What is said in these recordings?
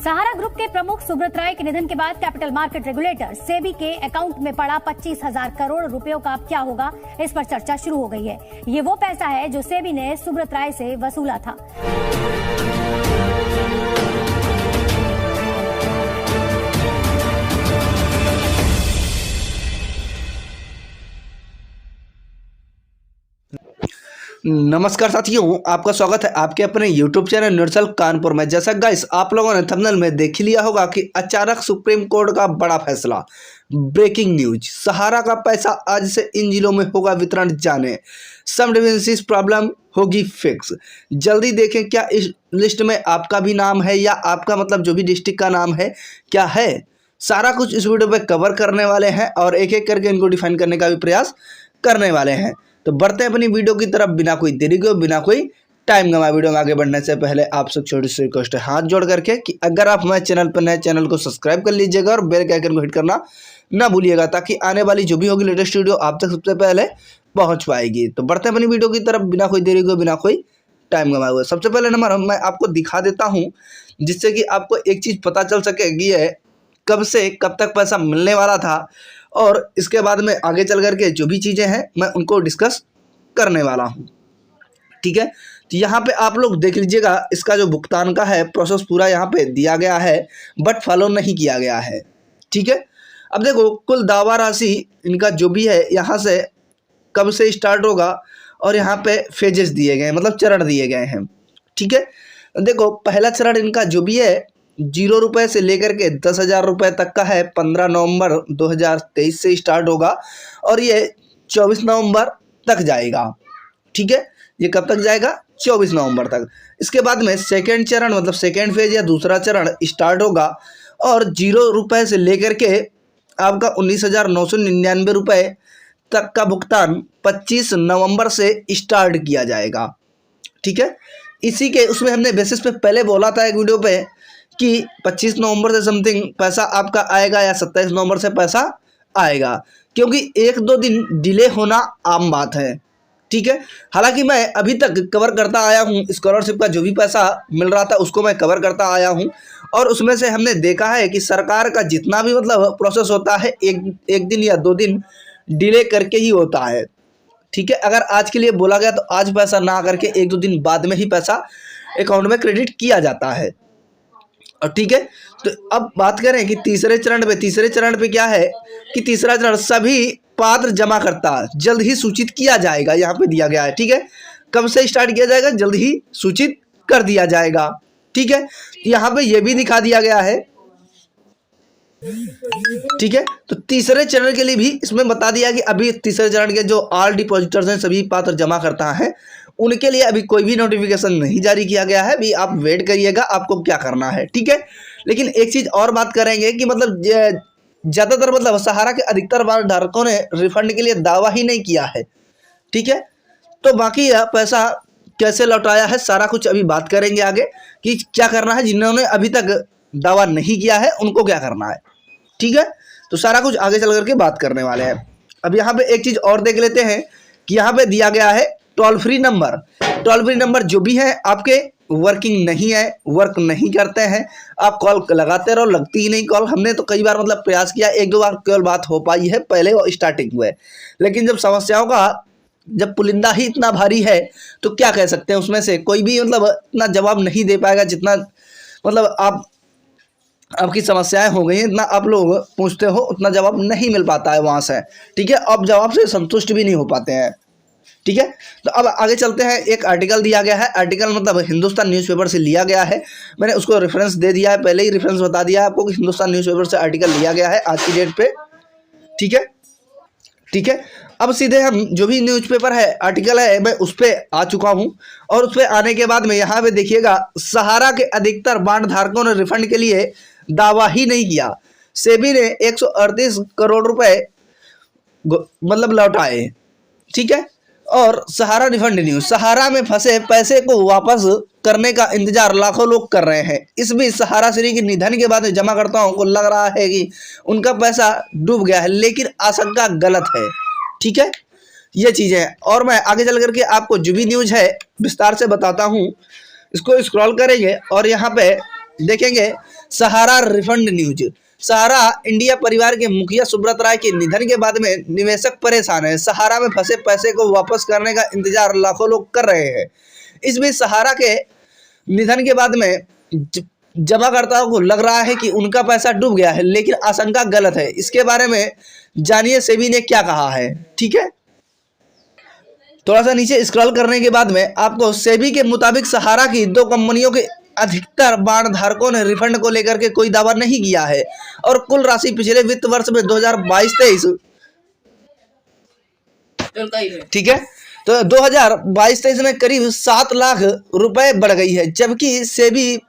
सहारा group के प्रमुख सुब्रत राय के निधन के बाद कैपिटल मार्केट रेगुलेटर सेबी के अकाउंट में पड़ा 25,000 करोड़ रुपयों का अब क्या होगा, इस पर चर्चा शुरू हो गई है। ये वो पैसा है जो सेबी ने सुब्रत राय से वसूला था। नमस्कार साथियों, आपका स्वागत है आपके अपने YouTube चैनल न्यूट्रल कानपुर में। जैसा गाइस आप लोगों ने थंबनेल में देख लिया होगा कि अचानक सुप्रीम कोर्ट का बड़ा फैसला, ब्रेकिंग न्यूज, सहारा का पैसा आज से इन जिलों में होगा वितरण, जाने सब डिफेंसिस प्रॉब्लम होगी फिक्स। जल्दी देखें क्या इस लिस्ट में आपका भी नाम है या आपका मतलब जो भी डिस्ट्रिक्ट का नाम है क्या है, सारा कुछ इस वीडियो पे कवर करने वाले हैं और एक एक करके इनको डिफाइन करने का भी प्रयास करने वाले हैं। तो बढ़ते हैं अपनी वीडियो की तरफ बिना कोई देरी के, बिना कोई टाइम गंवाए। वीडियो में आगे बढ़ने से पहले आप सब छोटी सी रिक्वेस्ट है हाथ जोड़ करके कि अगर आप हमारे चैनल पर नए, चैनल को सब्सक्राइब कर लीजिएगा और बेल के आइकन को हिट करना ना भूलिएगा, ताकि आने वाली जो भी होगी लेटेस्ट वीडियो आप तक सबसे पहले पहुंच पाएगी। तो बढ़ते हैं अपनी वीडियो की तरफ बिना कोई देरी के, बिना कोई टाइम गंवाए हुए। सबसे पहले नंबर मैं आपको दिखा देता हूँ, जिससे कि आपको एक चीज़ पता चल सके कि ये कब से कब तक पैसा मिलने वाला था, और इसके बाद में आगे चल करके जो भी चीज़ें हैं मैं उनको डिस्कस करने वाला हूँ। ठीक है, तो यहाँ पे आप लोग देख लीजिएगा, इसका जो भुगतान का है प्रोसेस पूरा यहाँ पे दिया गया है, बट फॉलो नहीं किया गया है। ठीक है, अब देखो कुल दावा राशि इनका जो भी है यहाँ से कब से स्टार्ट होगा, और यहाँ पे फेजेस दिए गए हैं, मतलब चरण दिए गए हैं। ठीक है, देखो पहला चरण इनका जो भी है 0 रुपये से लेकर के 10,000 रुपये तक का है, 15 नवंबर 2023 से स्टार्ट होगा और ये 24 नवंबर तक जाएगा। ठीक है, ये कब तक जाएगा? 24 नवंबर तक। इसके बाद में सेकेंड चरण मतलब सेकेंड फेज या दूसरा चरण स्टार्ट होगा और 0 रुपये से लेकर के आपका 19,999 रुपये तक का भुगतान 25 नवंबर से स्टार्ट किया जाएगा। ठीक है, इसी के उसमें हमने बेसिस पे पहले बोला था एक वीडियो पे कि 25 नवंबर से समथिंग पैसा आपका आएगा या 27 नवंबर से पैसा आएगा, क्योंकि 1-2 दिन डिले होना आम बात है। ठीक है, हालांकि मैं अभी तक कवर करता आया हूँ, स्कॉलरशिप का जो भी पैसा मिल रहा था उसको मैं कवर करता आया हूँ, और उसमें से हमने देखा है कि सरकार का जितना भी मतलब प्रोसेस होता है एक दिन या 2 दिन डिले करके ही होता है। ठीक है, अगर आज के लिए बोला गया तो आज पैसा ना करके 1-2 दिन बाद में ही पैसा अकाउंट में क्रेडिट किया जाता है। और ठीक है, तो अब बात करें कि तीसरे चरण पे क्या है कि तीसरा चरण सभी पात्र जमाकर्ता जल्द ही सूचित किया जाएगा, यहाँ पे दिया गया है। ठीक है, कब से स्टार्ट किया जाएगा? जल्द ही सूचित कर दिया जाएगा। ठीक है, यहाँ पे ये भी दिखा दिया गया है। ठीक है, तो तीसरे चरण के लिए भी इसमें बता दिया कि अभी तीसरे चरण के जो ऑल डिपॉजिटर्स हैं, सभी पात्र जमा करता है, उनके लिए अभी कोई भी नोटिफिकेशन नहीं जारी किया गया है। भी आप वेट करिएगा आपको क्या करना है। ठीक है, लेकिन एक चीज़ और बात करेंगे कि मतलब ज़्यादातर मतलब सहारा के अधिकतर धारकों ने रिफंड के लिए दावा ही नहीं किया है। ठीक है, तो बाकी पैसा कैसे लौटाया है सारा कुछ अभी बात करेंगे आगे कि क्या करना है। जिन्होंने अभी तक दावा नहीं किया है उनको क्या करना है। ठीक है, तो सारा कुछ आगे चल करके बात करने वाले हैं। अब यहाँ पे एक चीज़ और देख लेते हैं कि यहाँ पे दिया गया है टोल फ्री नंबर जो भी है आपके वर्किंग नहीं है, वर्क नहीं करते हैं, आप कॉल लगाते रहो, लगती ही नहीं कॉल। हमने तो कई बार मतलब प्रयास किया, 1-2 बार केवल बात हो पाई है पहले वो स्टार्टिंग में, लेकिन जब समस्याओं का जब पुलिंदा ही इतना भारी है तो क्या कह सकते हैं, उसमें से कोई भी मतलब इतना जवाब नहीं दे पाएगा जितना मतलब आपकी समस्याएं हो गई हैं, इतना आप लोग पूछते हो उतना जवाब नहीं मिल पाता है वहाँ से। ठीक है, अब जवाब से संतुष्ट भी नहीं हो पाते हैं। ठीक है, तो अब आगे चलते हैं। एक आर्टिकल दिया गया है, आर्टिकल मतलब हिंदुस्तान न्यूज़पेपर से लिया गया है। मैंने उसको रेफरेंस दे दिया है, पहले ही रेफरेंस बता दिया है आपको कि हिंदुस्तान न्यूज़पेपर से आर्टिकल लिया गया है आज की डेट पे। ठीक है, ठीक है, अब सीधे हम जो भी न्यूज़पेपर है आर्टिकल है मैं उस पर आ चुका हूँ, और उस पर आने के बाद में यहाँ पे देखिएगा सहारा के अधिकतर बांड धारकों ने रिफंड के लिए दावा ही नहीं किया। सेबी ने 138 करोड़ रुपए मतलब लौटाए। ठीक है, और सहारा रिफंड न्यूज, सहारा में फंसे पैसे को वापस करने का इंतजार लाखों लोग कर रहे हैं। इस बीच सहारा श्री के निधन के बाद जमाकर्ताओं को लग रहा है कि उनका पैसा डूब गया है, लेकिन आशंका गलत है। ठीक है, ये चीज़ें हैं, और मैं आगे चल करके आपको जो भी न्यूज है विस्तार से बताता हूँ। इसको स्क्रॉल करेंगे और यहाँ पे देखेंगे सहारा रिफंड न्यूज। सहारा इंडिया परिवार के मुखिया सुब्रत राय के निधन के बाद में निवेशक परेशान है। सहारा में फंसे पैसे को वापस करने का इंतजार लाखों लोग कर रहे हैं। इस बीच सहारा के निधन के बाद में जमाकर्ताओं को लग रहा है कि उनका पैसा डूब गया है, लेकिन आशंका गलत है। इसके बारे में जानिए सेबी ने क्या कहा है। ठीक है, थोड़ा सा नीचे स्क्रॉल करने के बाद में आपको सेबी के मुताबिक सहारा की 2 कंपनियों के अधिकतर बांड धारकों ने रिफंड को लेकर के कोई दावा नहीं किया है और कुल राशि पिछले वित्त वर्ष में 2022-23 ठीक है, तो 2022-23 में करीब 7 लाख रुपए बढ़ गई है, जबकि सेबी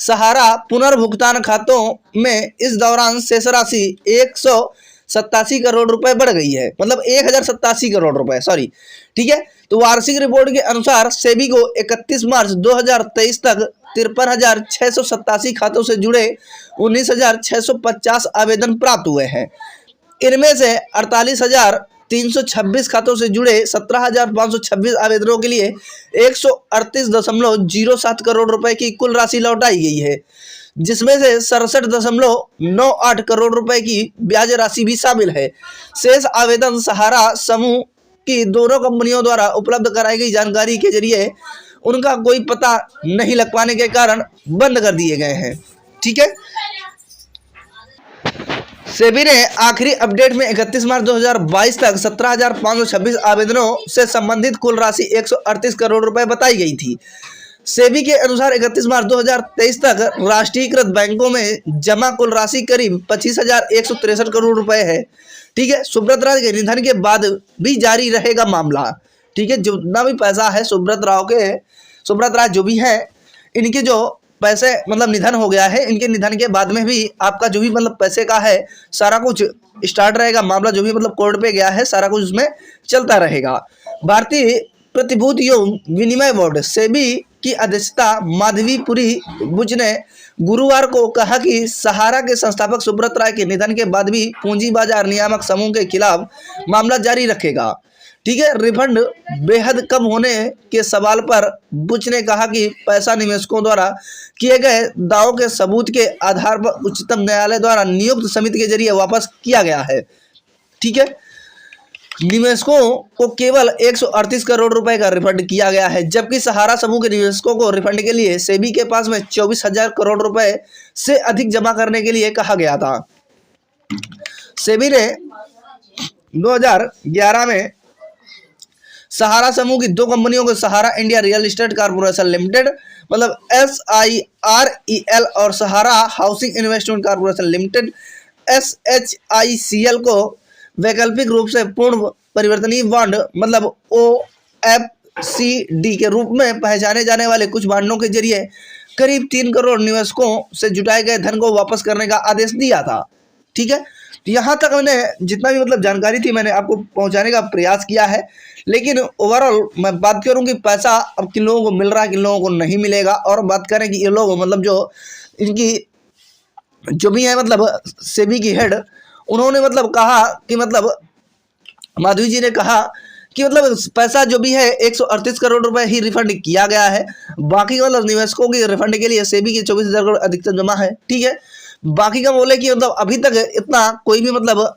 सहारा पुनर्भुगतान खातों में इस दौरान शेष राशि 187 करोड़ रुपए बढ़ गई है, मतलब 1087 करोड़ रुपए, सॉरी। ठीक है, तो वार्षिक रिपोर्ट के अनुसार सेबी को 31 मार्च 2023 तक 53,687 खातों से जुड़े 19,650 आवेदन प्राप्त हुए हैं। इनमें से 48,326 खातों से जुड़े 17,526 आवेदनों के लिए 138.07 करोड़ रुपए की कुल राशि लौटाई गई है, जिसमें से 67.98 करोड़ रुपए की ब्याज राशि भी शामिल है। शेष आवेदन सहारा समूह की दोनों कंपनियों द्वारा उपलब्ध कराई गई जानकारी के जरिए उनका कोई पता नहीं लग पाने के कारण बंद कर दिए गए हैं। ठीक है, सेबी ने आखिरी अपडेट में 31 मार्च 2022 तक 17,526 आवेदनों से संबंधित कुल राशि 138 करोड़ रुपए बताई गई थी। सेबी के अनुसार 31 मार्च 2023 तक राष्ट्रीयकृत बैंकों में जमा कुल राशि करीब 25,163 करोड़ रुपए है। ठीक है, सुब्रत राय के निधन के बाद भी जारी रहेगा मामला। ठीक है, जितना भी पैसा है सुब्रत राय जो भी है, इनके जो पैसे मतलब निधन हो गया है, इनके निधन के बाद में भी आपका जो भी मतलब पैसे का है सारा कुछ स्टार्ट रहेगा। मामला जो भी मतलब कोर्ट पे गया है सारा कुछ उसमें चलता रहेगा। भारतीय प्रतिभूति एवं विनिमय बोर्ड सेबी की अध्यक्षता माधवीपुरी बुच ने गुरुवार को कहा कि सहारा के संस्थापक सुब्रत राय के निधन के बाद भी पूंजी बाजार नियामक समूह के खिलाफ मामला जारी रखेगा। ठीक है, रिफंड बेहद कम होने के सवाल पर बुच ने कहा कि पैसा निवेशकों द्वारा किए गए दावों के सबूत के आधार पर उच्चतम न्यायालय द्वारा नियुक्त समिति के जरिए वापस किया गया है। ठीक है, निवेशकों को केवल 138 करोड़ रुपए का रिफंड किया गया है, जबकि सहारा समूह के निवेशकों को रिफंड के लिए सेबी के पास में 24,000 करोड़ रुपए से अधिक जमा करने के लिए कहा गया था। सेबी ने 2011 में सहारा समूह की 2 कंपनियों को Sahara India real estate corporation limited मतलब SIREL और Sahara housing investment corporation limited SHICL को वैकल्पिक रूप से पूर्ण परिवर्तनीय बॉन्ड मतलब OFCD के रूप में पहचाने जाने वाले कुछ बॉन्डों के जरिए करीब 3 करोड़ निवेशकों से जुटाए गए धन को वापस करने का आदेश दिया था। ठीक है, यहाँ तक मैंने जितना भी मतलब जानकारी थी मैंने आपको पहुंचाने का प्रयास किया है, लेकिन ओवरऑल मैं बात करूं कि पैसा अब किन लोगों को मिल रहा है किन लोगों को नहीं मिलेगा, और बात करें कि ये लोग मतलब जो इनकी जो भी है मतलब सेबी की हेड, उन्होंने मतलब कहा कि मतलब माधवी जी ने कहा कि मतलब पैसा जो भी है 138 करोड़ रुपए ही रिफंड किया गया है, बाकी मतलब निवेशकों की रिफंड के लिए सेबी की 24,000 करोड़ अधिकतम जमा है। ठीक है, बाकी का बोले कि मतलब अभी तक इतना कोई भी मतलब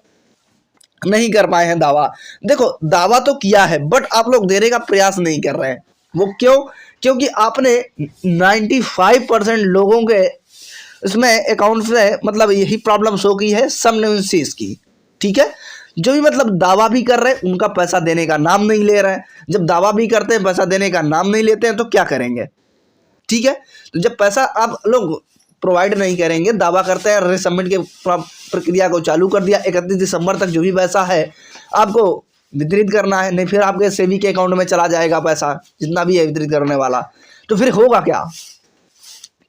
नहीं कर पाए हैं दावा। देखो दावा तो किया है बट आप लोग देने का प्रयास नहीं कर रहे हैं। वो क्यों? क्योंकि आपने 95% लोगों के इसमें अकाउंट से मतलब यही प्रॉब्लम शो की है, सबनेंसीज की। ठीक है, जो भी मतलब दावा भी कर रहे हैं उनका पैसा देने का नाम नहीं ले रहे हैं। जब दावा भी करते हैं पैसा देने का नाम नहीं लेते हैं तो क्या करेंगे? ठीक है, तो जब पैसा आप लोग प्रोवाइड नहीं करेंगे, दावा करते हैं, रिसबमिट के प्रक्रिया को चालू कर दिया, 31 दिसंबर तक जो भी पैसा है आपको वितरित करना है, नहीं फिर आपके सेबी के अकाउंट में चला जाएगा पैसा जितना भी है वितरित करने वाला। तो फिर होगा क्या?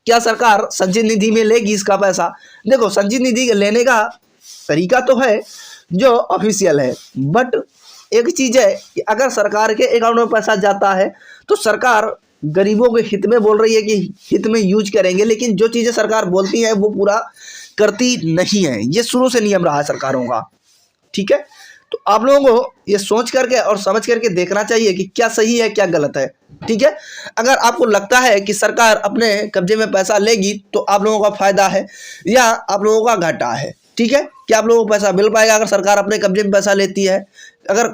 क्या सरकार संचित निधि में लेगी इसका पैसा? देखो संचित निधि लेने का तरीका तो है जो ऑफिशियल है, बट एक चीज है कि अगर सरकार के अकाउंट में पैसा जाता है तो सरकार गरीबों के हित में बोल रही है कि हित में यूज करेंगे, लेकिन जो चीजें सरकार बोलती है वो पूरा करती नहीं है। ये शुरू से नियम रहा है सरकारों का। ठीक है, तो आप लोगों को ये सोच करके और समझ करके देखना चाहिए कि क्या सही है क्या गलत है। ठीक है, अगर आपको लगता है कि सरकार अपने कब्जे में पैसा लेगी तो आप लोगों का फायदा है या आप लोगों का घाटा है। ठीक है, क्या आप लोगों को पैसा मिल पाएगा अगर सरकार अपने कब्जे में पैसा लेती है? अगर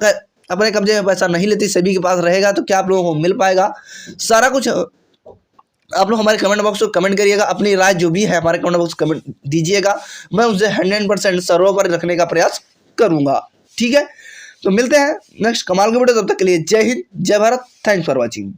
अपने कब्जे में पैसा नहीं लेती, सभी के पास रहेगा, तो क्या आप लोगों को मिल पाएगा? सारा कुछ आप लोग हमारे कमेंट बॉक्स को कमेंट करिएगा, अपनी राय जो भी है हमारे कमेंट बॉक्स कमेंट दीजिएगा, मैं उसे 100% सर्वर पर रखने का प्रयास करूंगा। ठीक है, तो मिलते हैं नेक्स्ट कमाल के वीडियो, तब तक के लिए जय हिंद जय भारत, थैंक्स फॉर वॉचिंग।